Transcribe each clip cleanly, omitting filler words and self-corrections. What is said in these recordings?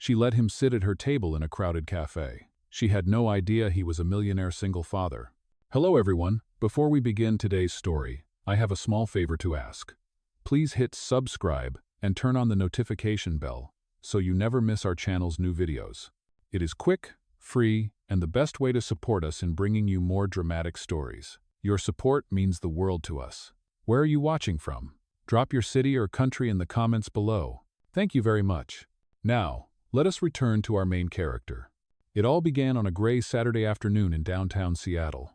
She let him sit at her table in a crowded cafe. She had no idea he was a millionaire single father. Hello everyone, before we begin today's story, I have a small favor to ask. Please hit subscribe and turn on the notification bell so you never miss our channel's new videos. It is quick, free, and the best way to support us in bringing you more dramatic stories. Your support means the world to us. Where are you watching from? Drop your city or country in the comments below. Thank you very much. Now, let us return to our main character. It all began on a gray Saturday afternoon in downtown Seattle.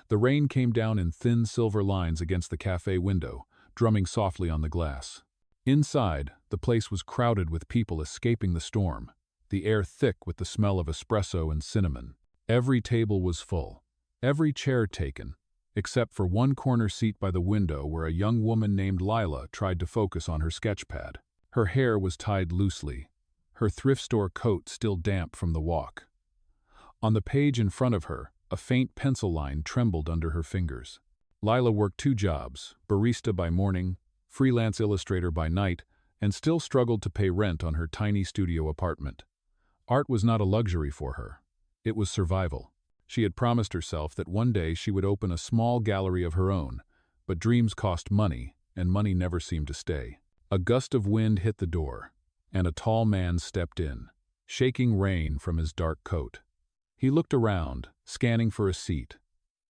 The rain came down in thin silver lines against the cafe window, drumming softly on the glass. Inside, the place was crowded with people escaping the storm, the air thick with the smell of espresso and cinnamon. Every table was full, every chair taken, except for one corner seat by the window where a young woman named Lila tried to focus on her sketchpad. Her hair was tied loosely, her thrift store coat still damp from the walk. On the page in front of her, a faint pencil line trembled under her fingers. Lila worked 2 jobs, barista by morning, freelance illustrator by night, and still struggled to pay rent on her tiny studio apartment. Art was not a luxury for her. It was survival. She had promised herself that one day she would open a small gallery of her own, but dreams cost money, and money never seemed to stay. A gust of wind hit the door, and a tall man stepped in, shaking rain from his dark coat. He looked around, scanning for a seat.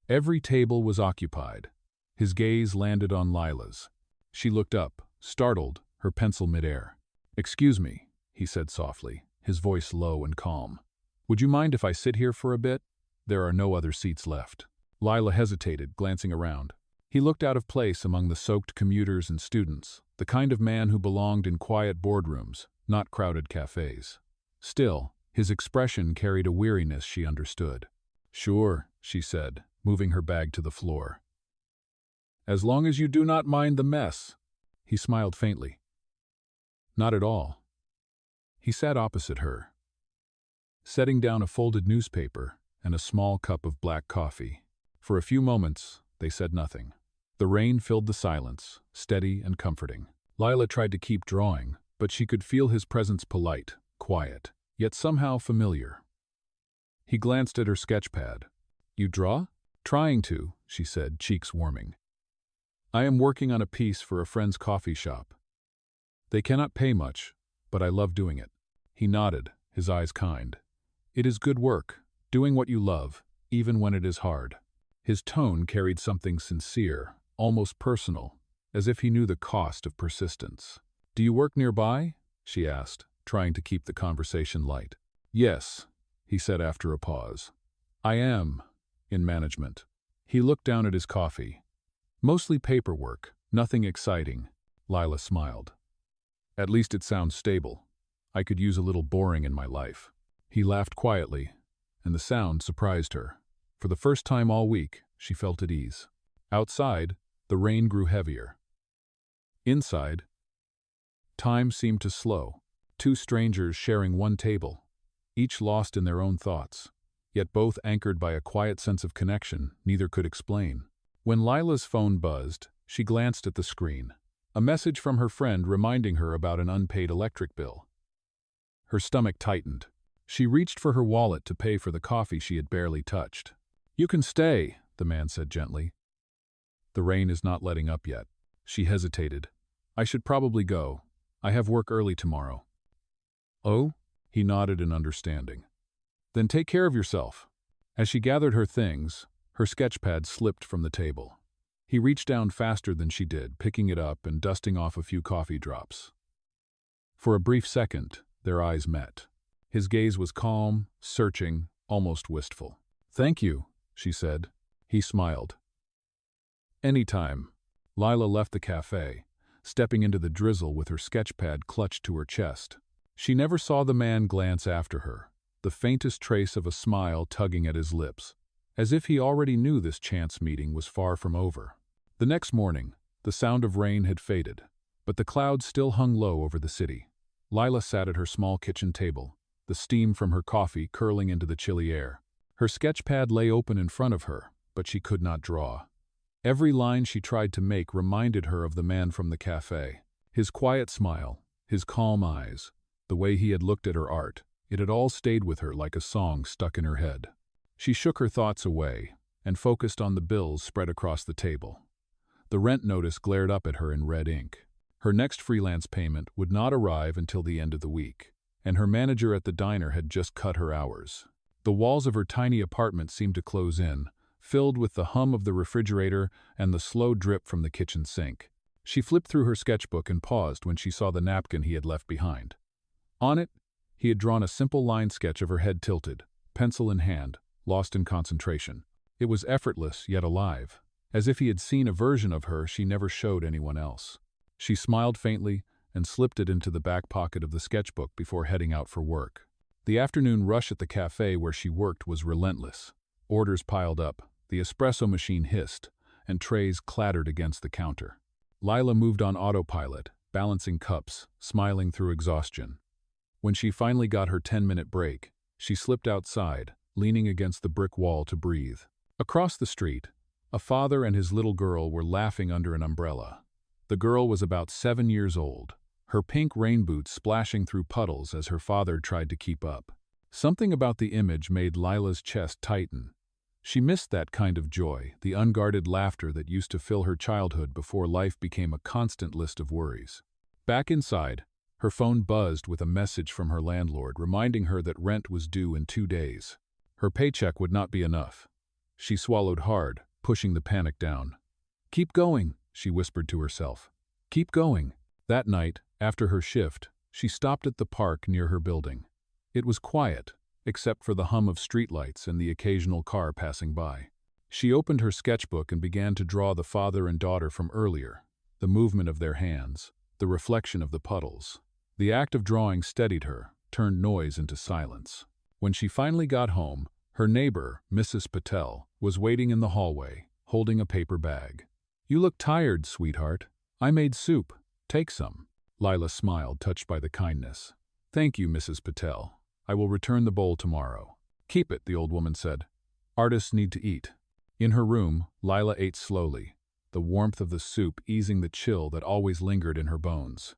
Every table was occupied. His gaze landed on Lila's. She looked up, startled, her pencil midair. "Excuse me," he said softly, his voice low and calm. "Would you mind if I sit here for a bit? There are no other seats left." Lila hesitated, glancing around. He looked out of place among the soaked commuters and students, the kind of man who belonged in quiet boardrooms, not crowded cafes. Still, his expression carried a weariness she understood. "Sure," she said, moving her bag to the floor. "As long as you do not mind the mess." He smiled faintly. "Not at all." He sat opposite her, setting down a folded newspaper and a small cup of black coffee. For a few moments, they said nothing. The rain filled the silence, steady and comforting. Lila tried to keep drawing, but she could feel his presence polite, quiet, yet somehow familiar. He glanced at her sketchpad. "You draw?" "Trying to," she said, cheeks warming. "I am working on a piece for a friend's coffee shop. They cannot pay much, but I love doing it." He nodded, his eyes kind. "It is good work, doing what you love, even when it is hard." His tone carried something sincere, almost personal, as if he knew the cost of persistence. "Do you work nearby?" she asked, trying to keep the conversation light. "Yes," he said after a pause. "I am in management." He looked down at his coffee. "Mostly paperwork, nothing exciting." Lila smiled. "At least it sounds stable. I could use a little boring in my life." He laughed quietly, and the sound surprised her. For the first time all week, she felt at ease. Outside, the rain grew heavier. Inside, time seemed to slow. 2 strangers sharing one table, each lost in their own thoughts, yet both anchored by a quiet sense of connection neither could explain. When Lila's phone buzzed, she glanced at the screen. A message from her friend reminding her about an unpaid electric bill. Her stomach tightened. She reached for her wallet to pay for the coffee she had barely touched. "You can stay," the man said gently. "The rain is not letting up yet." She hesitated. "I should probably go. I have work early tomorrow." "Oh?" He nodded in understanding. "Then take care of yourself." As she gathered her things, her sketchpad slipped from the table. He reached down faster than she did, picking it up and dusting off a few coffee drops. For a brief second, their eyes met. His gaze was calm, searching, almost wistful. "Thank you," she said. He smiled. "Anytime." Lila left the cafe, stepping into the drizzle with her sketchpad clutched to her chest. She never saw the man glance after her, the faintest trace of a smile tugging at his lips, as if he already knew this chance meeting was far from over. The next morning, the sound of rain had faded, but the clouds still hung low over the city. Lila sat at her small kitchen table, the steam from her coffee curling into the chilly air. Her sketchpad lay open in front of her, but she could not draw. Every line she tried to make reminded her of the man from the cafe. His quiet smile, his calm eyes, the way he had looked at her art. It had all stayed with her like a song stuck in her head. She shook her thoughts away and focused on the bills spread across the table. The rent notice glared up at her in red ink. Her next freelance payment would not arrive until the end of the week, and her manager at the diner had just cut her hours. The walls of her tiny apartment seemed to close in, filled with the hum of the refrigerator and the slow drip from the kitchen sink. She flipped through her sketchbook and paused when she saw the napkin he had left behind. On it, he had drawn a simple line sketch of her head tilted, pencil in hand, lost in concentration. It was effortless yet alive, as if he had seen a version of her she never showed anyone else. She smiled faintly and slipped it into the back pocket of the sketchbook before heading out for work. The afternoon rush at the cafe where she worked was relentless. Orders piled up, the espresso machine hissed, and trays clattered against the counter. Lila moved on autopilot, balancing cups, smiling through exhaustion. When she finally got her 10-minute break, she slipped outside, leaning against the brick wall to breathe. Across the street, a father and his little girl were laughing under an umbrella. The girl was about 7 years old, her pink rain boots splashing through puddles as her father tried to keep up. Something about the image made Lila's chest tighten. She missed that kind of joy, the unguarded laughter that used to fill her childhood before life became a constant list of worries. Back inside, her phone buzzed with a message from her landlord reminding her that rent was due in 2 days. Her paycheck would not be enough. She swallowed hard, pushing the panic down. "Keep going," she whispered to herself. "Keep going." That night, after her shift, she stopped at the park near her building. It was quiet, except for the hum of streetlights and the occasional car passing by. She opened her sketchbook and began to draw the father and daughter from earlier, the movement of their hands, the reflection of the puddles. The act of drawing steadied her, turned noise into silence. When she finally got home, her neighbor, Mrs. Patel, was waiting in the hallway, holding a paper bag. "You look tired, sweetheart. I made soup. Take some." Lila smiled, touched by the kindness. "Thank you, Mrs. Patel. I will return the bowl tomorrow." "Keep it," the old woman said. "Artists need to eat." In her room, Lila ate slowly, the warmth of the soup easing the chill that always lingered in her bones.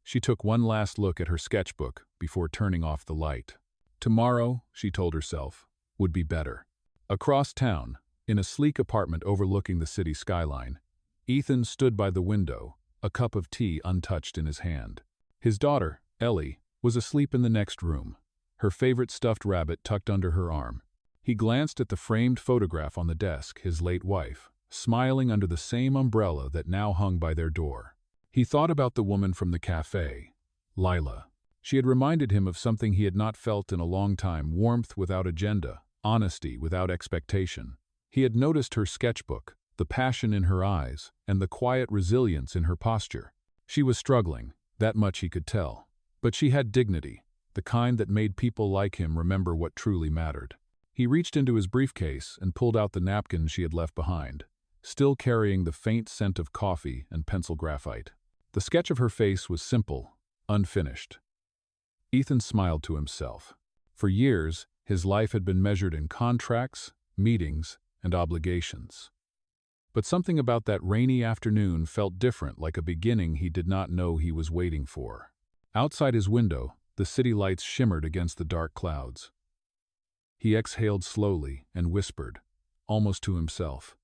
She took one last look at her sketchbook before turning off the light. Tomorrow, she told herself, would be better. Across town, in a sleek apartment overlooking the city skyline, Ethan stood by the window, a cup of tea untouched in his hand. His daughter, Ellie, was asleep in the next room, her favorite stuffed rabbit tucked under her arm. He glanced at the framed photograph on the desk, his late wife, smiling under the same umbrella that now hung by their door. He thought about the woman from the cafe, Lila. She had reminded him of something he had not felt in a long time: warmth without agenda, honesty without expectation. He had noticed her sketchbook, the passion in her eyes, and the quiet resilience in her posture. She was struggling, that much he could tell. But she had dignity, the kind that made people like him remember what truly mattered. He reached into his briefcase and pulled out the napkin she had left behind, still carrying the faint scent of coffee and pencil graphite. The sketch of her face was simple, unfinished. Ethan smiled to himself. For years, his life had been measured in contracts, meetings, and obligations. But something about that rainy afternoon felt different, like a beginning he did not know he was waiting for. Outside his window, the city lights shimmered against the dark clouds. He exhaled slowly and whispered, almost to himself,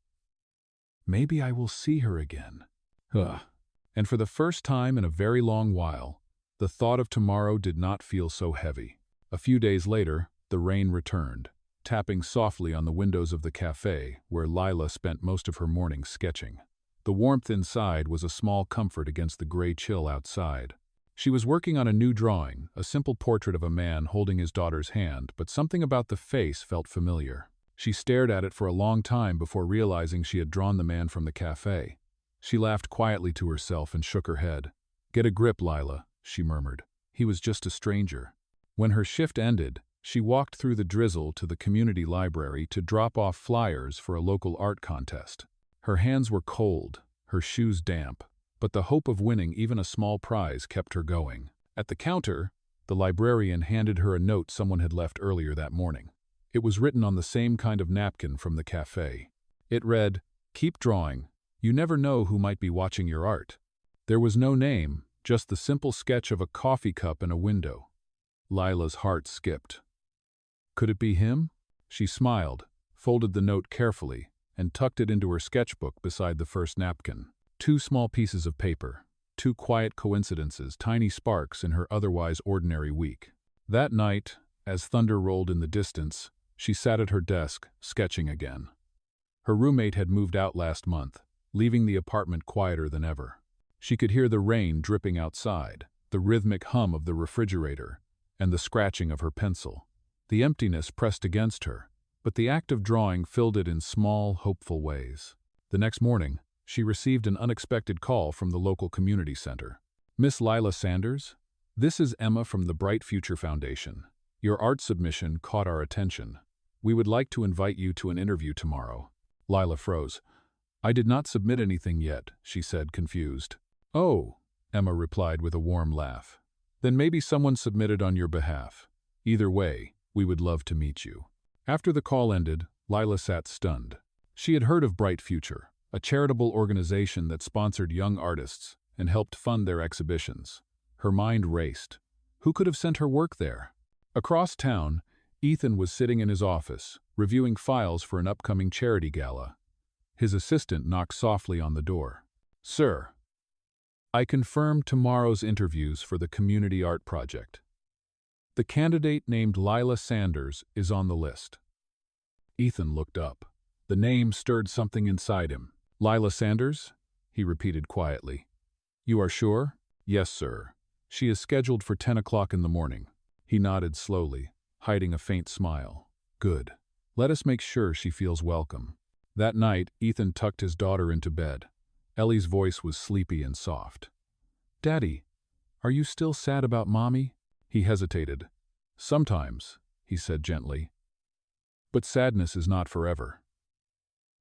"Maybe I will see her again." And for the first time in a very long while, the thought of tomorrow did not feel so heavy. A few days later, the rain returned, tapping softly on the windows of the cafe where Lila spent most of her mornings sketching. The warmth inside was a small comfort against the gray chill outside. She was working on a new drawing, a simple portrait of a man holding his daughter's hand, but something about the face felt familiar. She stared at it for a long time before realizing she had drawn the man from the cafe. She laughed quietly to herself and shook her head. "Get a grip, Lila," she murmured. "He was just a stranger." When her shift ended, she walked through the drizzle to the community library to drop off flyers for a local art contest. Her hands were cold, her shoes damp, but the hope of winning even a small prize kept her going. At the counter, the librarian handed her a note someone had left earlier that morning. It was written on the same kind of napkin from the cafe. It read, "Keep drawing. You never know who might be watching your art." There was no name, just the simple sketch of a coffee cup and a window. Lila's heart skipped. Could it be him? She smiled, folded the note carefully, and tucked it into her sketchbook beside the first napkin. 2 small pieces of paper, 2 quiet coincidences, tiny sparks in her otherwise ordinary week. That night, as thunder rolled in the distance, she sat at her desk, sketching again. Her roommate had moved out last month, leaving the apartment quieter than ever. She could hear the rain dripping outside, the rhythmic hum of the refrigerator, and the scratching of her pencil. The emptiness pressed against her, but the act of drawing filled it in small, hopeful ways. The next morning, she received an unexpected call from the local community center. "Miss Lila Sanders? This is Emma from the Bright Future Foundation. Your art submission caught our attention. We would like to invite you to an interview tomorrow." Lila froze. "I did not submit anything yet," she said, confused. "Oh," Emma replied with a warm laugh. "Then maybe someone submitted on your behalf. Either way, we would love to meet you." After the call ended, Lila sat stunned. She had heard of Bright Future, a charitable organization that sponsored young artists and helped fund their exhibitions. Her mind raced. Who could have sent her work there? Across town, Ethan was sitting in his office, reviewing files for an upcoming charity gala. His assistant knocked softly on the door. "Sir, I confirm tomorrow's interviews for the community art project. The candidate named Lila Sanders is on the list." Ethan looked up. The name stirred something inside him. "Lila Sanders?" he repeated quietly. "You are sure?" "Yes, sir. She is scheduled for 10 o'clock in the morning." He nodded slowly, hiding a faint smile. "Good. Let us make sure she feels welcome." That night, Ethan tucked his daughter into bed. Ellie's voice was sleepy and soft. "Daddy, are you still sad about Mommy?" He hesitated. "Sometimes," he said gently. "But sadness is not forever.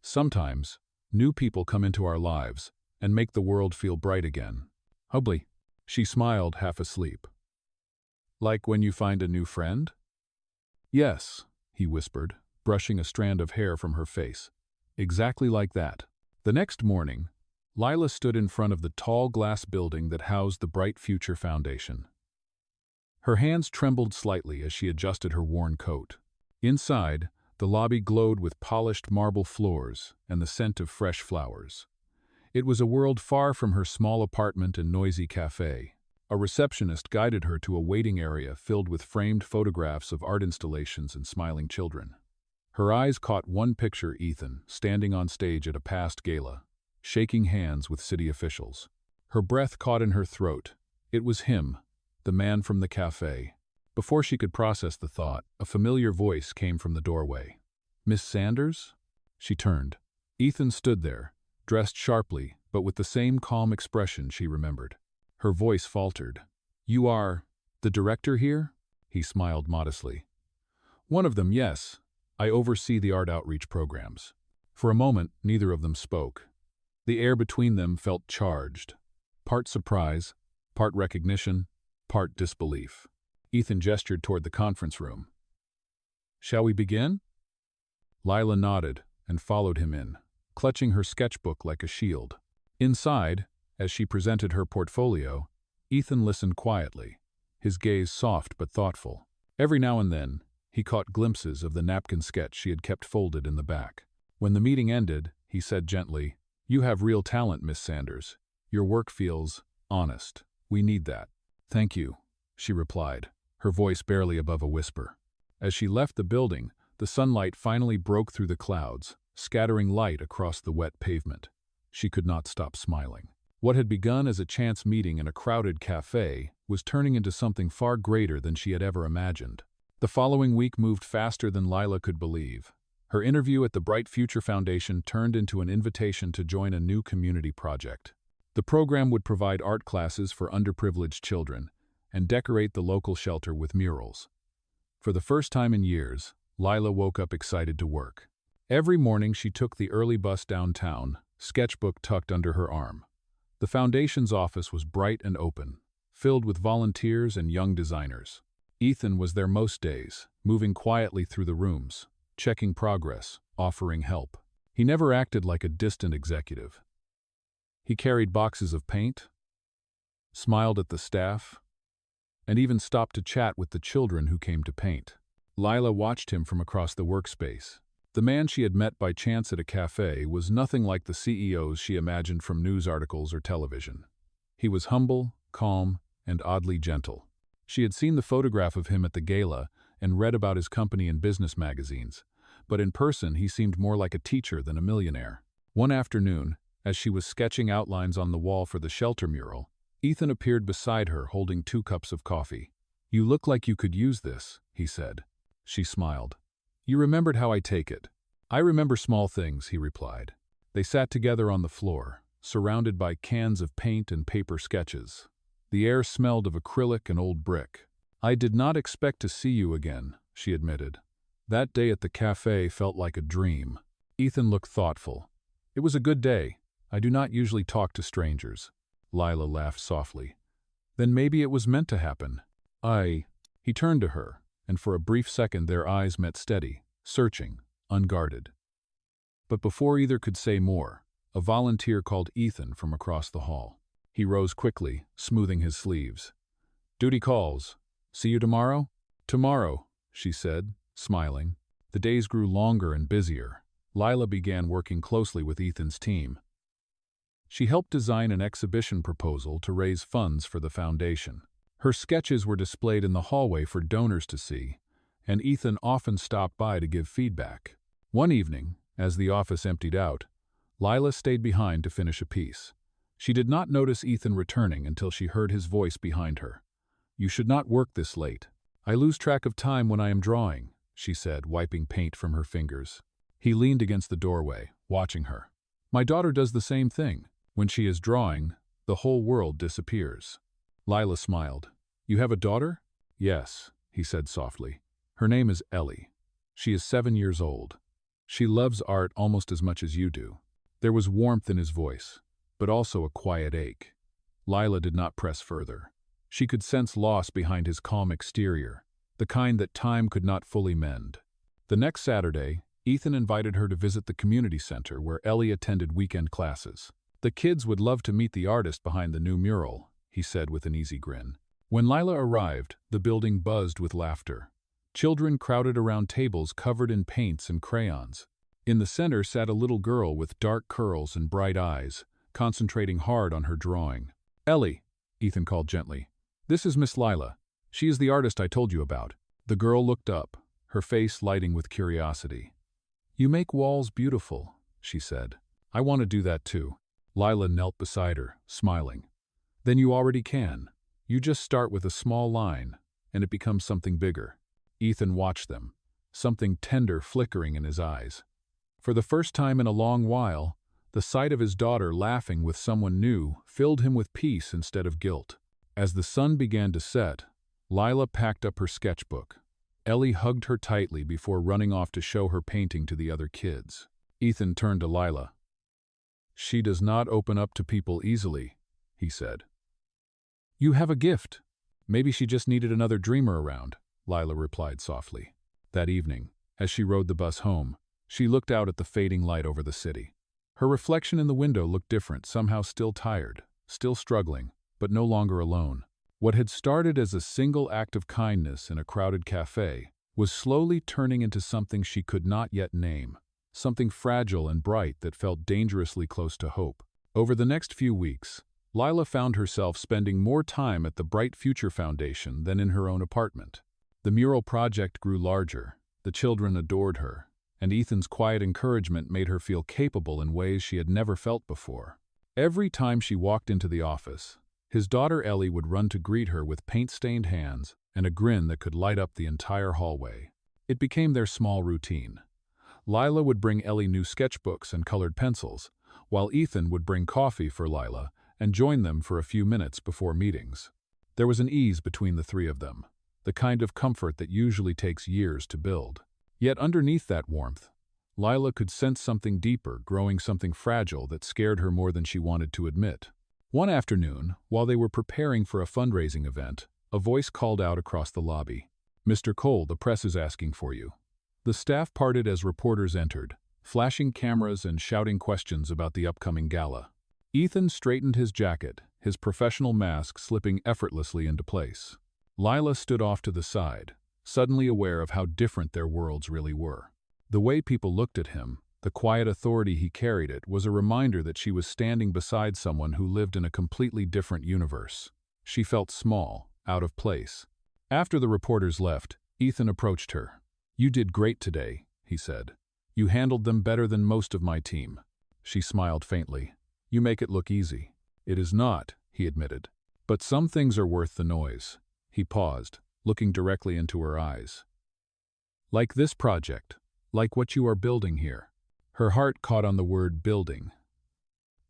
Sometimes, new people come into our lives and make the world feel bright again." "Hubbly." She smiled, half asleep. "Like when you find a new friend?" "Yes," he whispered, brushing a strand of hair from her face. "Exactly like that." The next morning, Lila stood in front of the tall glass building that housed the Bright Future Foundation. Her hands trembled slightly as she adjusted her worn coat. Inside, the lobby glowed with polished marble floors and the scent of fresh flowers. It was a world far from her small apartment and noisy café. A receptionist guided her to a waiting area filled with framed photographs of art installations and smiling children. Her eyes caught one picture: Ethan, standing on stage at a past gala, shaking hands with city officials. Her breath caught in her throat. It was him, the man from the café. Before she could process the thought, a familiar voice came from the doorway. "Miss Sanders?" She turned. Ethan stood there, dressed sharply, but with the same calm expression she remembered. Her voice faltered. "You are the director here?" He smiled modestly. "One of them, yes. I oversee the art outreach programs." For a moment, neither of them spoke. The air between them felt charged. Part surprise, part recognition, part disbelief. Ethan gestured toward the conference room. "Shall we begin?" Lila nodded and followed him in, clutching her sketchbook like a shield. Inside, as she presented her portfolio, Ethan listened quietly, his gaze soft but thoughtful. Every now and then, he caught glimpses of the napkin sketch she had kept folded in the back. When the meeting ended, he said gently, "You have real talent, Miss Sanders. Your work feels honest. We need that." "Thank you," she replied, her voice barely above a whisper. As she left the building, the sunlight finally broke through the clouds, scattering light across the wet pavement. She could not stop smiling. What had begun as a chance meeting in a crowded café was turning into something far greater than she had ever imagined. The following week moved faster than Lila could believe. Her interview at the Bright Future Foundation turned into an invitation to join a new community project. The program would provide art classes for underprivileged children and decorate the local shelter with murals. For the first time in years, Lila woke up excited to work. Every morning she took the early bus downtown, sketchbook tucked under her arm. The foundation's office was bright and open, filled with volunteers and young designers. Ethan was there most days, moving quietly through the rooms, checking progress, offering help. He never acted like a distant executive. He carried boxes of paint, smiled at the staff, and even stopped to chat with the children who came to paint. Lila watched him from across the workspace. The man she had met by chance at a cafe was nothing like the CEOs she imagined from news articles or television. He was humble, calm, and oddly gentle. She had seen the photograph of him at the gala and read about his company in business magazines, but in person he seemed more like a teacher than a millionaire. One afternoon, as she was sketching outlines on the wall for the shelter mural, Ethan appeared beside her holding 2 cups of coffee. "You look like you could use this," he said. She smiled. "You remembered how I take it." "I remember small things," he replied. They sat together on the floor, surrounded by cans of paint and paper sketches. The air smelled of acrylic and old brick. "I did not expect to see you again," she admitted. "That day at the cafe felt like a dream." Ethan looked thoughtful. "It was a good day. I do not usually talk to strangers." Lila laughed softly. "Then maybe it was meant to happen." He turned to her, and for a brief second their eyes met steady, searching, unguarded. But before either could say more, a volunteer called Ethan from across the hall. He rose quickly, smoothing his sleeves. "Duty calls. See you tomorrow?" "Tomorrow," she said, smiling. The days grew longer and busier. Lila began working closely with Ethan's team. She helped design an exhibition proposal to raise funds for the foundation. Her sketches were displayed in the hallway for donors to see, and Ethan often stopped by to give feedback. One evening, as the office emptied out, Lila stayed behind to finish a piece. She did not notice Ethan returning until she heard his voice behind her. "You should not work this late. I lose track of time when I am drawing," she said, wiping paint from her fingers. He leaned against the doorway, watching her. "My daughter does the same thing. When she is drawing, the whole world disappears." Lila smiled. "You have a daughter?" "Yes," he said softly. "Her name is Ellie. She is 7 years old. She loves art almost as much as you do." There was warmth in his voice, but also a quiet ache. Lila did not press further. She could sense loss behind his calm exterior, the kind that time could not fully mend. The next Saturday, Ethan invited her to visit the community center where Ellie attended weekend classes. "The kids would love to meet the artist behind the new mural," he said with an easy grin. When Lila arrived, the building buzzed with laughter. Children crowded around tables covered in paints and crayons. In the center sat a little girl with dark curls and bright eyes, concentrating hard on her drawing. "Ellie," Ethan called gently. "This is Miss Lila. She is the artist I told you about." The girl looked up, her face lighting with curiosity. "You make walls beautiful," she said. "I want to do that too." Lila knelt beside her, smiling. "Then you already can. You just start with a small line, and it becomes something bigger." Ethan watched them, something tender flickering in his eyes. For the first time in a long while, the sight of his daughter laughing with someone new filled him with peace instead of guilt. As the sun began to set, Lila packed up her sketchbook. Ellie hugged her tightly before running off to show her painting to the other kids. Ethan turned to Lila. "She does not open up to people easily," he said. "You have a gift. Maybe she just needed another dreamer around," Lila replied softly. That evening, as she rode the bus home, she looked out at the fading light over the city. Her reflection in the window looked different, somehow still tired, still struggling, but no longer alone. What had started as a single act of kindness in a crowded cafe was slowly turning into something she could not yet name, something fragile and bright that felt dangerously close to hope. Over the next few weeks, Lila found herself spending more time at the Bright Future Foundation than in her own apartment. The mural project grew larger, the children adored her, and Ethan's quiet encouragement made her feel capable in ways she had never felt before. Every time she walked into the office, his daughter Ellie would run to greet her with paint-stained hands and a grin that could light up the entire hallway. It became their small routine. Lila would bring Ellie new sketchbooks and colored pencils, while Ethan would bring coffee for Lila and join them for a few minutes before meetings. There was an ease between the three of them, the kind of comfort that usually takes years to build. Yet underneath that warmth, Lila could sense something deeper, growing something fragile that scared her more than she wanted to admit. One afternoon, while they were preparing for a fundraising event, a voice called out across the lobby, "Mr. Cole, the press is asking for you." The staff parted as reporters entered, flashing cameras and shouting questions about the upcoming gala. Ethan straightened his jacket, his professional mask slipping effortlessly into place. Lila stood off to the side, suddenly aware of how different their worlds really were. The way people looked at him, the quiet authority he carried, it was a reminder that she was standing beside someone who lived in a completely different universe. She felt small, out of place. After the reporters left, Ethan approached her. "You did great today," he said. "You handled them better than most of my team." She smiled faintly. "You make it look easy." "It is not," he admitted. "But some things are worth the noise." He paused, looking directly into her eyes. "Like this project, like what you are building here." Her heart caught on the word building.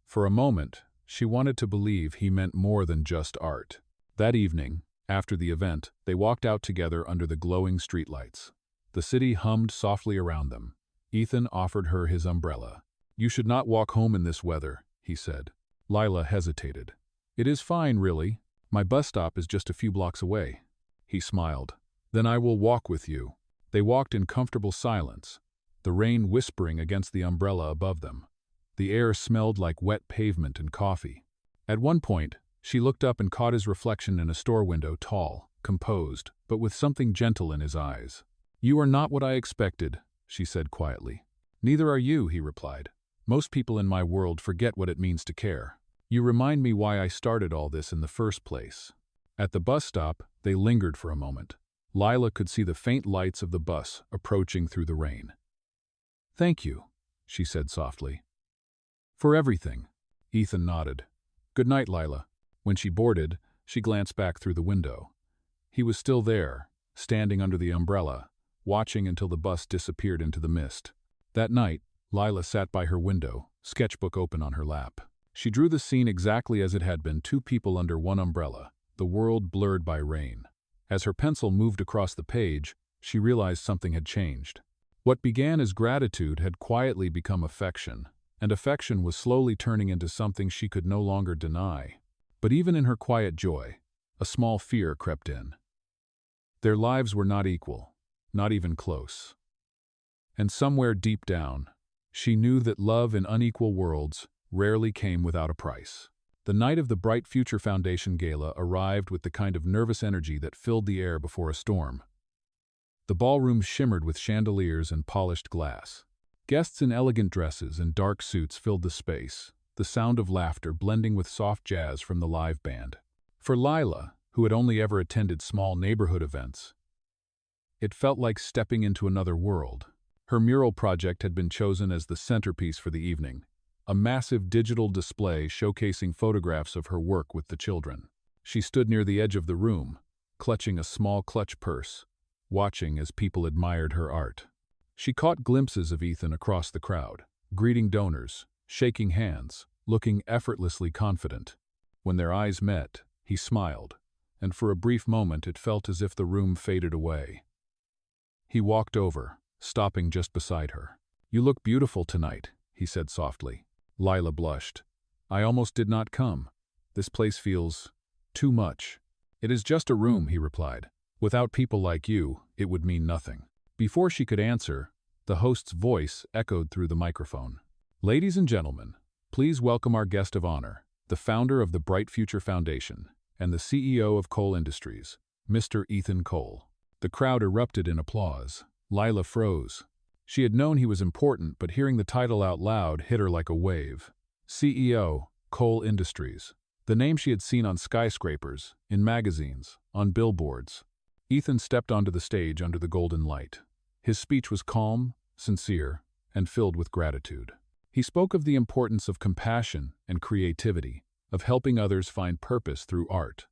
For a moment, she wanted to believe he meant more than just art. That evening, after the event, they walked out together under the glowing streetlights. The city hummed softly around them. Ethan offered her his umbrella. "You should not walk home in this weather," he said. Lila hesitated. "It is fine, really. My bus stop is just a few blocks away." He smiled. "Then I will walk with you." They walked in comfortable silence, the rain whispering against the umbrella above them. The air smelled like wet pavement and coffee. At one point, she looked up and caught his reflection in a store window, tall, composed, but with something gentle in his eyes. "You are not what I expected," she said quietly. "Neither are you," he replied. "Most people in my world forget what it means to care. You remind me why I started all this in the first place." At the bus stop, they lingered for a moment. Lila could see the faint lights of the bus approaching through the rain. "Thank you," she said softly. "For everything." Ethan nodded. "Good night, Lila." When she boarded, she glanced back through the window. He was still there, standing under the umbrella, watching until the bus disappeared into the mist. That night, Lila sat by her window, sketchbook open on her lap. She drew the scene exactly as it had been, two people under one umbrella, the world blurred by rain. As her pencil moved across the page, she realized something had changed. What began as gratitude had quietly become affection, and affection was slowly turning into something she could no longer deny. But even in her quiet joy, a small fear crept in. Their lives were not equal, not even close. And somewhere deep down, she knew that love in unequal worlds rarely came without a price. The night of the Bright Future Foundation Gala arrived with the kind of nervous energy that filled the air before a storm. The ballroom shimmered with chandeliers and polished glass. Guests in elegant dresses and dark suits filled the space, the sound of laughter blending with soft jazz from the live band. For Lila, who had only ever attended small neighborhood events, it felt like stepping into another world. Her mural project had been chosen as the centerpiece for the evening, a massive digital display showcasing photographs of her work with the children. She stood near the edge of the room, clutching a small clutch purse, watching as people admired her art. She caught glimpses of Ethan across the crowd, greeting donors, shaking hands, looking effortlessly confident. When their eyes met, he smiled, and for a brief moment it felt as if the room faded away. He walked over, stopping just beside her. "You look beautiful tonight," he said softly. Lila blushed. "I almost did not come. This place feels too much." "It is just a room," he replied. "Without people like you, it would mean nothing." Before she could answer, the host's voice echoed through the microphone. "Ladies and gentlemen, please welcome our guest of honor, the founder of the Bright Future Foundation and the CEO of Cole Industries, Mr. Ethan Cole." The crowd erupted in applause. Lila froze. She had known he was important, but hearing the title out loud hit her like a wave. CEO, Cole Industries. The name she had seen on skyscrapers, in magazines, on billboards. Ethan stepped onto the stage under the golden light. His speech was calm, sincere, and filled with gratitude. He spoke of the importance of compassion and creativity, of helping others find purpose through art.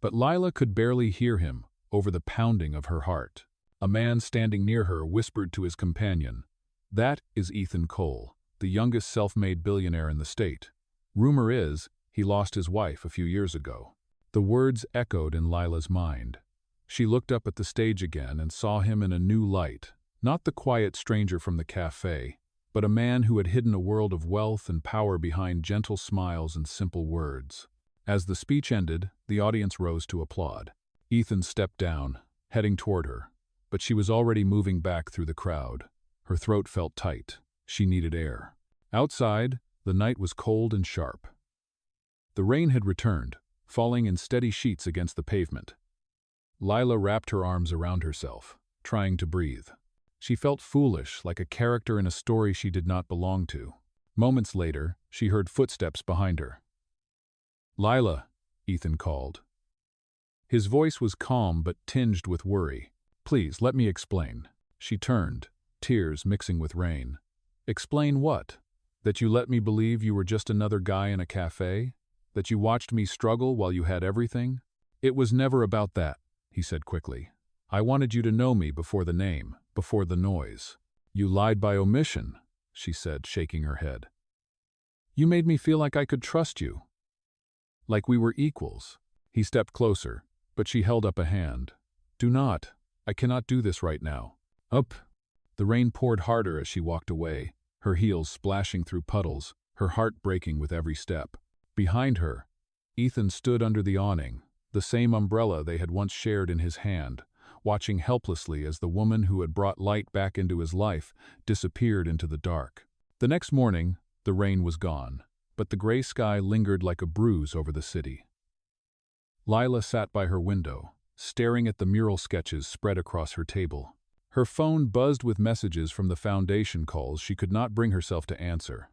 But Lila could barely hear him over the pounding of her heart. A man standing near her whispered to his companion, "That is Ethan Cole, the youngest self-made billionaire in the state. Rumor is, he lost his wife a few years ago." The words echoed in Lila's mind. She looked up at the stage again and saw him in a new light, not the quiet stranger from the cafe, but a man who had hidden a world of wealth and power behind gentle smiles and simple words. As the speech ended, the audience rose to applaud. Ethan stepped down, heading toward her, but she was already moving back through the crowd. Her throat felt tight. She needed air. Outside, the night was cold and sharp. The rain had returned, falling in steady sheets against the pavement. Lila wrapped her arms around herself, trying to breathe. She felt foolish, like a character in a story she did not belong to. Moments later, she heard footsteps behind her. "Lila," Ethan called. His voice was calm but tinged with worry. "Please, let me explain." She turned, tears mixing with rain. "Explain what? That you let me believe you were just another guy in a cafe? That you watched me struggle while you had everything?" "It was never about that," he said quickly. "I wanted you to know me before the name, before the noise." "You lied by omission," she said, shaking her head. "You made me feel like I could trust you. Like we were equals." He stepped closer, but she held up a hand. "Do not. I cannot do this right now." Up. The rain poured harder as she walked away, her heels splashing through puddles, her heart breaking with every step. Behind her, Ethan stood under the awning, the same umbrella they had once shared in his hand, watching helplessly as the woman who had brought light back into his life disappeared into the dark. The next morning, the rain was gone, but the gray sky lingered like a bruise over the city. Lila sat by her window, staring at the mural sketches spread across her table. Her phone buzzed with messages from the foundation calls she could not bring herself to answer.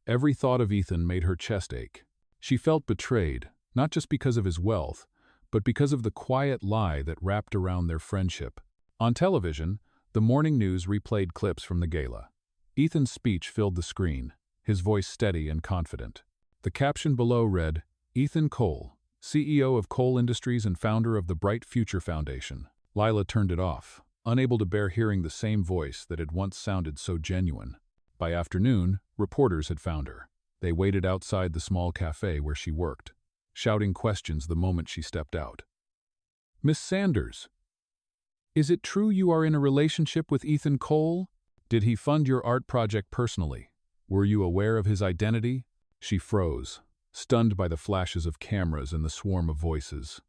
Every thought of Ethan made her chest ache. She felt betrayed, not just because of his wealth, but because of the quiet lie that wrapped around their friendship. On television, the morning news replayed clips from the gala. Ethan's speech filled the screen, his voice steady and confident. The caption below read, "Ethan Cole, CEO of Coal Industries and founder of the Bright Future Foundation." Lila turned it off, unable to bear hearing the same voice that had once sounded so genuine. By afternoon, reporters had found her. They waited outside the small cafe where she worked, shouting questions the moment she stepped out. "Miss Sanders, is it true you are in a relationship with Ethan Cole? Did he fund your art project personally? Were you aware of his identity?" She froze, stunned by the flashes of cameras and the swarm of voices.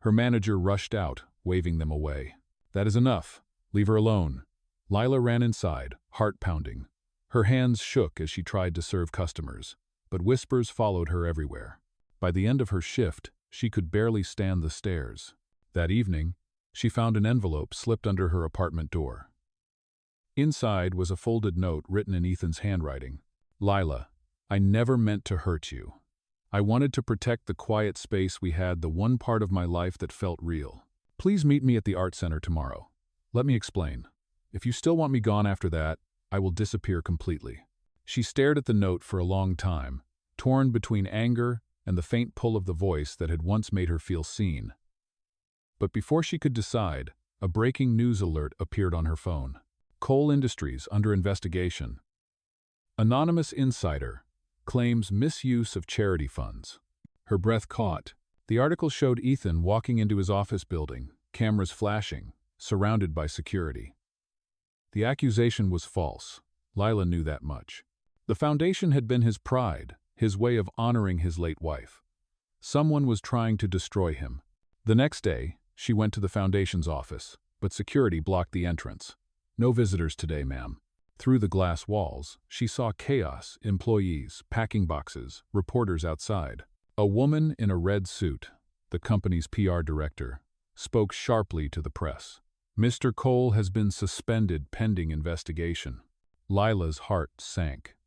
Her manager rushed out, waving them away. "That is enough. Leave her alone." Lila ran inside, heart pounding. Her hands shook as she tried to serve customers, but whispers followed her everywhere. By the end of her shift, she could barely stand the stairs. That evening, she found an envelope slipped under her apartment door. Inside was a folded note written in Ethan's handwriting. "Lila, I never meant to hurt you. I wanted to protect the quiet space we had, the one part of my life that felt real. Please meet me at the art center tomorrow. Let me explain. If you still want me gone after that, I will disappear completely." She stared at the note for a long time, torn between anger and the faint pull of the voice that had once made her feel seen. But before she could decide, a breaking news alert appeared on her phone. Coal Industries under investigation. Anonymous insider claims misuse of charity funds. Her breath caught. The article showed Ethan walking into his office building, cameras flashing, surrounded by security. The accusation was false. Lila knew that much. The foundation had been his pride, his way of honoring his late wife. Someone was trying to destroy him. The next day, she went to the foundation's office, but security blocked the entrance. "No visitors today, ma'am." Through the glass walls, she saw chaos, employees, packing boxes, reporters outside. A woman in a red suit, the company's PR director, spoke sharply to the press. "Mr. Cole has been suspended pending investigation." Lila's heart sank.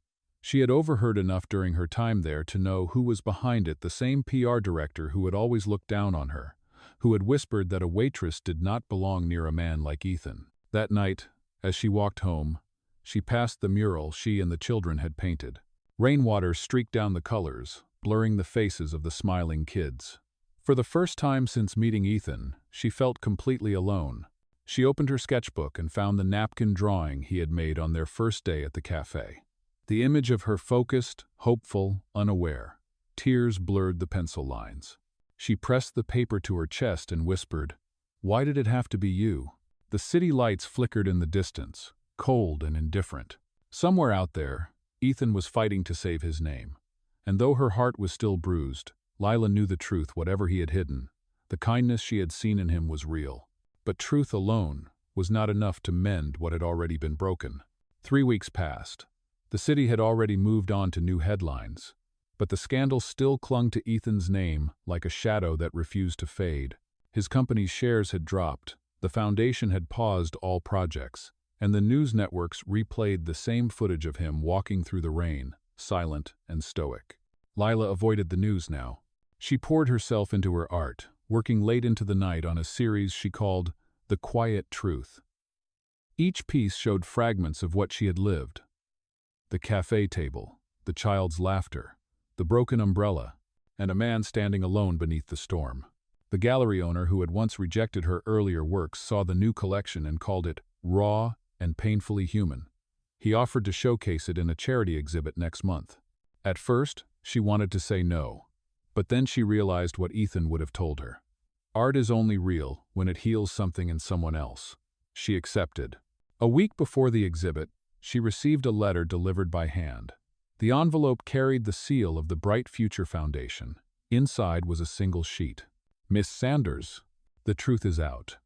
She had overheard enough during her time there to know who was behind it, the same PR director who had always looked down on her, who had whispered that a waitress did not belong near a man like Ethan. That night, as she walked home, she passed the mural she and the children had painted. Rainwater streaked down the colors, blurring the faces of the smiling kids. For the first time since meeting Ethan, she felt completely alone. She opened her sketchbook and found the napkin drawing he had made on their first day at the cafe. The image of her focused, hopeful, unaware. Tears blurred the pencil lines. She pressed the paper to her chest and whispered, "Why did it have to be you?" The city lights flickered in the distance, cold and indifferent. Somewhere out there, Ethan was fighting to save his name. And though her heart was still bruised, Lila knew the truth, whatever he had hidden. The kindness she had seen in him was real. But truth alone was not enough to mend what had already been broken. 3 weeks passed. The city had already moved on to new headlines. But the scandal still clung to Ethan's name like a shadow that refused to fade. His company's shares had dropped, the foundation had paused all projects, and the news networks replayed the same footage of him walking through the rain, silent and stoic. Lila avoided the news now. She poured herself into her art, working late into the night on a series she called The Quiet Truth. Each piece showed fragments of what she had lived. The cafe table, the child's laughter, the broken umbrella, and a man standing alone beneath the storm. The gallery owner who had once rejected her earlier works saw the new collection and called it raw and painfully human. He offered to showcase it in a charity exhibit next month. At first, she wanted to say no, but then she realized what Ethan would have told her. Art is only real when it heals something in someone else. She accepted. A week before the exhibit, she received a letter delivered by hand. The envelope carried the seal of the Bright Future Foundation. Inside was a single sheet. Miss Sanders, the truth is out.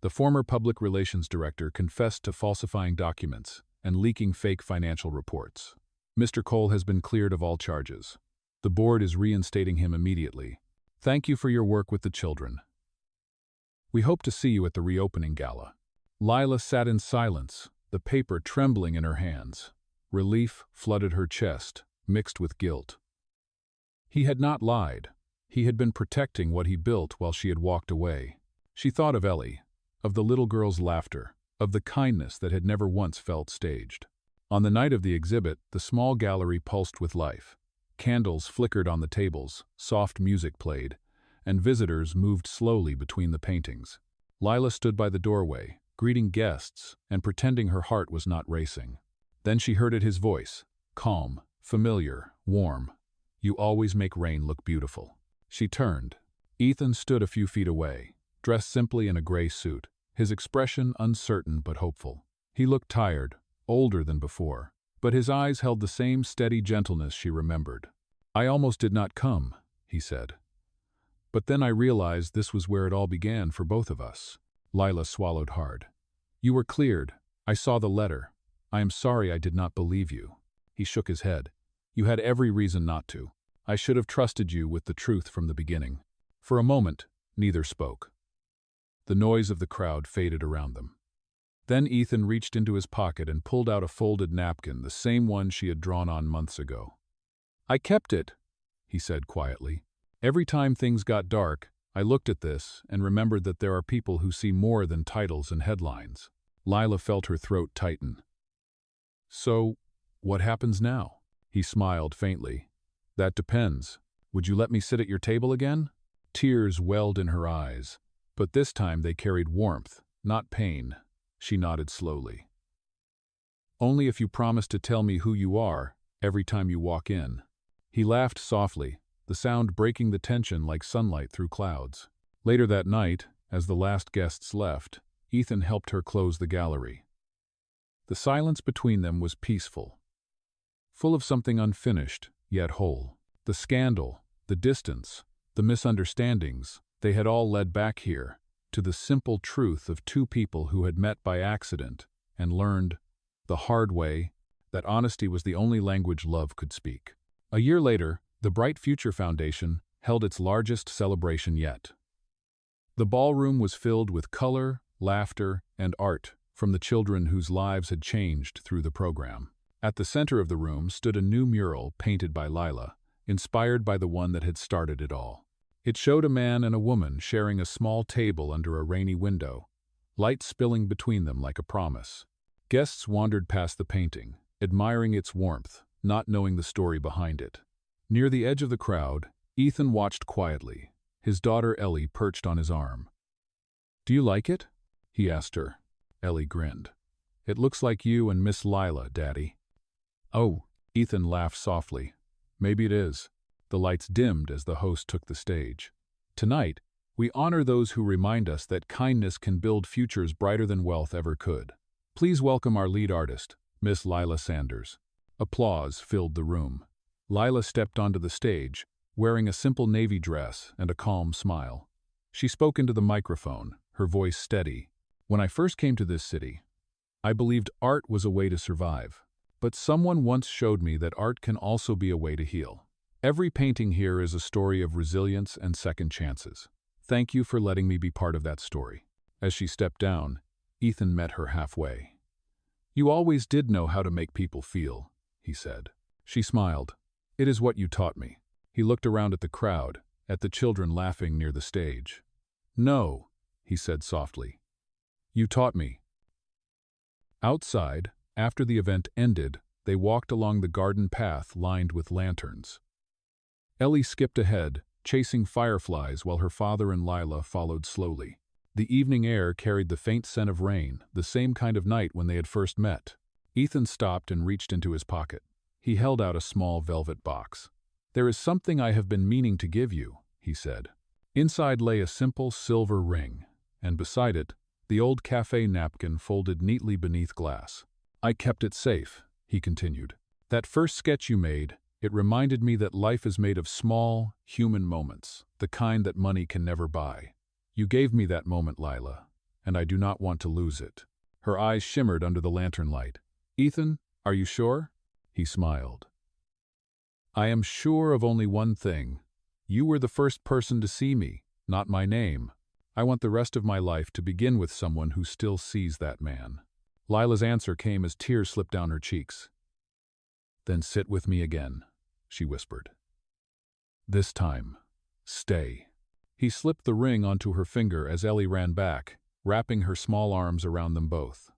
The former public relations director confessed to falsifying documents and leaking fake financial reports. Mr. Cole has been cleared of all charges. The board is reinstating him immediately. Thank you for your work with the children. We hope to see you at the reopening gala. Lila sat in silence, the paper trembling in her hands. Relief flooded her chest, mixed with guilt. He had not lied. He had been protecting what he built while she had walked away. She thought of Ellie, of the little girl's laughter, of the kindness that had never once felt staged. On the night of the exhibit, the small gallery pulsed with life. Candles flickered on the tables, soft music played, and visitors moved slowly between the paintings. Lila stood by the doorway, greeting guests and pretending her heart was not racing. Then she heard his voice, calm, familiar, warm. You always make rain look beautiful. She turned. Ethan stood a few feet away, dressed simply in a gray suit, his expression uncertain but hopeful. He looked tired, older than before, but his eyes held the same steady gentleness she remembered. I almost did not come, he said. But then I realized this was where it all began for both of us. Lila swallowed hard. You were cleared. I saw the letter. I am sorry I did not believe you. He shook his head. You had every reason not to. I should have trusted you with the truth from the beginning. For a moment, neither spoke. The noise of the crowd faded around them. Then Ethan reached into his pocket and pulled out a folded napkin, the same one she had drawn on months ago. I kept it, he said quietly. Every time things got dark, I looked at this and remembered that there are people who see more than titles and headlines. Lila felt her throat tighten. So, what happens now? He smiled faintly. That depends. Would you let me sit at your table again? Tears welled in her eyes, but this time they carried warmth, not pain. She nodded slowly. Only if you promise to tell me who you are every time you walk in. He laughed softly, the sound breaking the tension like sunlight through clouds. Later that night, as the last guests left, Ethan helped her close the gallery. The silence between them was peaceful, full of something unfinished, yet whole. The scandal, the distance, the misunderstandings, they had all led back here, to the simple truth of two people who had met by accident and learned, the hard way, that honesty was the only language love could speak. A year later, the Bright Future Foundation held its largest celebration yet. The ballroom was filled with color, laughter, and art from the children whose lives had changed through the program. At the center of the room stood a new mural painted by Lila, inspired by the one that had started it all. It showed a man and a woman sharing a small table under a rainy window, light spilling between them like a promise. Guests wandered past the painting, admiring its warmth, not knowing the story behind it. Near the edge of the crowd, Ethan watched quietly, his daughter Ellie perched on his arm. Do you like it? He asked her. Ellie grinned. It looks like you and Miss Lila, Daddy. Oh, Ethan laughed softly. Maybe it is. The lights dimmed as the host took the stage. Tonight, we honor those who remind us that kindness can build futures brighter than wealth ever could. Please welcome our lead artist, Miss Lila Sanders. Applause filled the room. Lila stepped onto the stage, wearing a simple navy dress and a calm smile. She spoke into the microphone, her voice steady. When I first came to this city, I believed art was a way to survive. But someone once showed me that art can also be a way to heal. Every painting here is a story of resilience and second chances. Thank you for letting me be part of that story." As she stepped down, Ethan met her halfway. "You always did know how to make people feel," he said. She smiled. "It is what you taught me." He looked around at the crowd, at the children laughing near the stage. "No," he said softly. "You taught me." Outside, after the event ended, they walked along the garden path lined with lanterns. Ellie skipped ahead, chasing fireflies while her father and Lila followed slowly. The evening air carried the faint scent of rain, the same kind of night when they had first met. Ethan stopped and reached into his pocket. He held out a small velvet box. "There is something I have been meaning to give you," he said. Inside lay a simple silver ring, and beside it, the old café napkin folded neatly beneath glass. "I kept it safe," he continued. "That first sketch you made, it reminded me that life is made of small, human moments, the kind that money can never buy. You gave me that moment, Lila, and I do not want to lose it." Her eyes shimmered under the lantern light. "Ethan, are you sure?" He smiled. "I am sure of only one thing. You were the first person to see me, not my name. I want the rest of my life to begin with someone who still sees that man." Lila's answer came as tears slipped down her cheeks. "Then sit with me again," she whispered. "This time, stay." He slipped the ring onto her finger as Ellie ran back, wrapping her small arms around them both.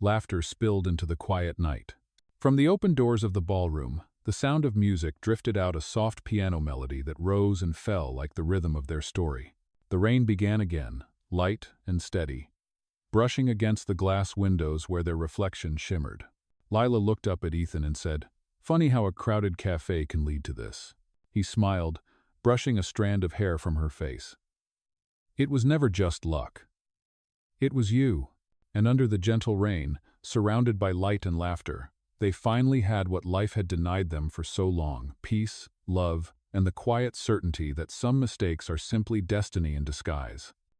Laughter spilled into the quiet night. From the open doors of the ballroom, the sound of music drifted out, a soft piano melody that rose and fell like the rhythm of their story. The rain began again, light and steady, brushing against the glass windows where their reflection shimmered. Lila looked up at Ethan and said, "Funny how a crowded cafe can lead to this." He smiled, brushing a strand of hair from her face. "It was never just luck. It was you." And under the gentle rain, surrounded by light and laughter, they finally had what life had denied them for so long: peace, love, and the quiet certainty that some mistakes are simply destiny in disguise.